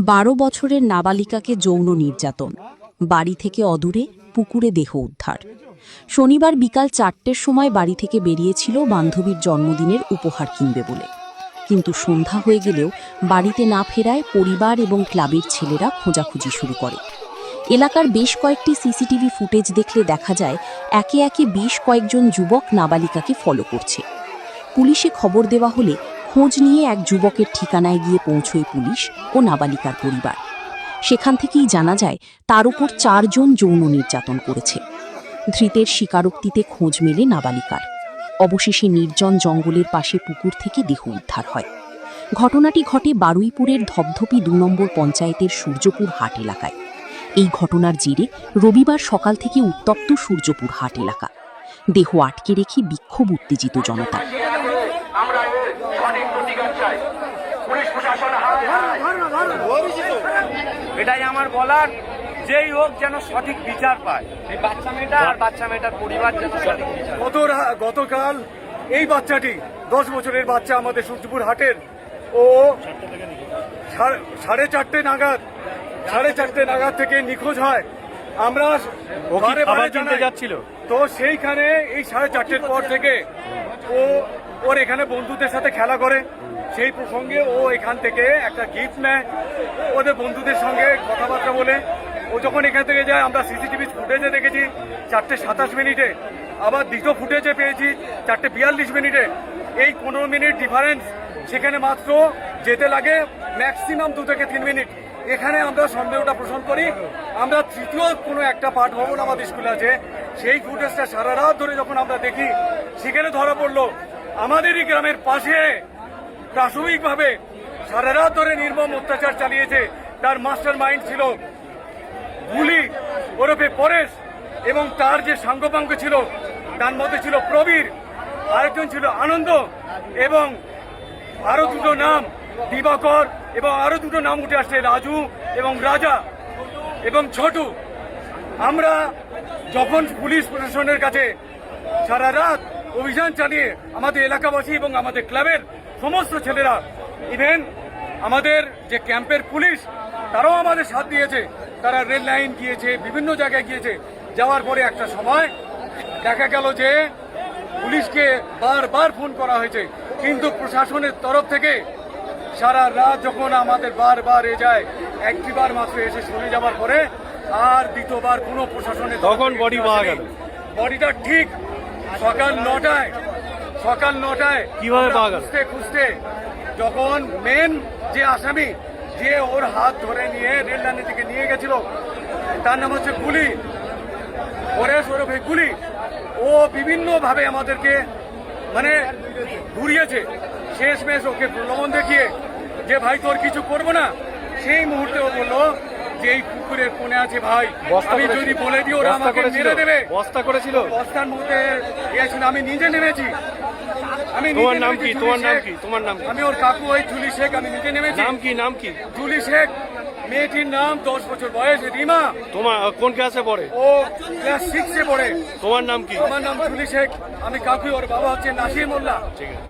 12 বছরের নাবালিকাকে যৌন নির্যাতন, বাড়ি থেকে অদূরে পুকুরে দেহ উদ্ধার। শনিবার বিকাল 4টের সময় বাড়ি থেকে বেরিয়েছিল বান্ধবীর জন্মদিনের উপহার কিনবে বলে, কিন্তু সন্ধ্যা হয়ে গেলেও বাড়িতে না ফেরায় পরিবার এবং ক্লাবের ছেলেরা খোঁজাখুঁজি শুরু করে। এলাকার বেশ কয়েকটি সিসিটিভি ফুটেজ দেখলে দেখা যায় একে একে বেশ কয়েকজন যুবক নাবালিকাকে ফলো করছে। পুলিশে খবর দেওয়া হলে খোঁজ নিয়ে এক যুবকের ঠিকানায় গিয়ে পৌঁছয় পুলিশ ও নাবালিকার পরিবার। সেখান থেকেই জানা যায় তার উপর 4 জন যৌন নির্যাতন করেছে। ধৃতের স্বীকারোক্তিতে খোঁজ মেলে নাবালিকার। অবশেষে নির্জন জঙ্গলের পাশে পুকুর থেকে দেহ উদ্ধার হয়। ঘটনাটি ঘটে বারুইপুরের ধপধপি 2 নম্বর পঞ্চায়েতের সূর্যপুর হাট এলাকায়। এই ঘটনার জেরে রবিবার সকাল থেকে উত্তপ্ত সূর্যপুর হাট এলাকা। দেহ আটকে রেখে বিক্ষোভ উত্তেজিত জনতা। এটাই আমার বলার, যেই হোক যেন সঠিক বিচার পায়। এই বাচ্চা মেয়েটা আর বাচ্চা মেয়েটার পরিবার যেন সঠিক বিচার। গতকাল এই বাচ্চাটি 10 বছরের বাচ্চা আমাদের সূর্যপুর হাটের, ও 4:30 নাগাদ থেকে নিখোঁজ হয়। আমরা কিনতে যাচ্ছিল, তো সেইখানে এই 4:30 পর থেকে ওর এখানে বন্ধুদের সাথে খেলা করে। সেই প্রসঙ্গে ও এখান থেকে একটা গিফট নেয়, ওদের বন্ধুদের সঙ্গে কথাবার্তা বলে ও যখন এখান থেকে যায় আমরা সিসিটিভি ফুটেজে দেখেছি 4:27 আবার দ্বিতীয় ফুটেজে পেয়েছি 4:42। এই 15 মিনিট ডিফারেন্স, সেখানে মাত্র যেতে লাগে ম্যাক্সিমাম 2 থেকে 3 মিনিট। এখানে আমরা সন্দেহটা পোষণ করি। আমরা তৃতীয় কোনো একটা পাঠ ভবন আমাদের স্কুলে আছে, সেই ফুটেজটা সারা রাত ধরে যখন আমরা দেখি, সেখানে ধরা পড়লো আমাদেরই গ্রামের পাশে প্রাথমিকভাবে সারা রাত ধরে নির্মম অত্যাচার চালিয়েছে। তার মাস্টার মাইন্ড ছিল গুলি ওরফে পরেশ, এবং তার যে সাঙ্গপাঙ্গ ছিল তার মধ্যে ছিল প্রবীর, আরেকজন ছিল আনন্দ, এবং আরো 2টো নাম দিবাকর, এবং আরো 2টো নাম উঠে আসছে রাজু এবং রাজা এবং ছোটু। আমরা যখন পুলিশ প্রশাসনের কাছে সারা রাত অভিযান চালিয়ে আমাদের এলাকাবাসী এবং আমাদের ক্লাবের সমস্ত ছেলেরা, ইভেন আমাদের যে ক্যাম্পের পুলিশ, তারাও আমাদের সাথ দিয়েছে। তারা রেল লাইন গিয়েছে, বিভিন্ন জায়গায় গিয়েছে। যাওয়ার পরে একটা সময় দেখা গেল যে পুলিশকে বারবার ফোন করা হয়েছে, কিন্তু প্রশাসনের তরফ থেকে সারা রাত যখন আমাদের বারবার যায়, একটিবার মাত্র এসে শুনে যাওয়ার পরে আর দ্বিতীয়বার কোনো প্রশাসনের তখন বডি পাওয়া গেল। বডিটা ঠিক সকাল 9টায় কিভাবে পাওয়া গেল? খুঁজতে যখন মেন যে আসামি, যে ওর হাত ধরে নিয়ে রেল লাইনের দিকে নিয়ে গেছিল, তার নাম হচ্ছে গুলি, পরেশ ওরফে গুলি। ও বিভিন্নভাবে আমাদেরকে মানে ঘুরিয়েছে। শেষমেশ ওকে প্রলোভন দেখিয়ে যে ভাই তোর কিছু করবো না, সেই মুহূর্তে ও বললো যে এই পুকুরের কোণে আছে ভাই, আমি যদি বলে দিই ওরা আমাকে মেরে দেবে। বস্তা করেছিল, বস্তার মধ্যে গিয়েছিল, আমি নিজে নেমেছি। তোমার নাম কি? তোমার নাম কি? আমি ওর কাকু, ওই জুলি শেখ, আমি নিজে নেমেছি। নাম কি? জুলি শেখ। মেয়েটির নাম 10 বছর বয়স, রিমা। তোমার কোন ক্লাসে পড়ে? ও ক্লাস 6-এ পড়ে। তোমার নাম কি? আমার নাম জুলি শেখ, আমি কাকু, ওর বাবা হচ্ছে নাসির মোল্লা। ঠিক আছে।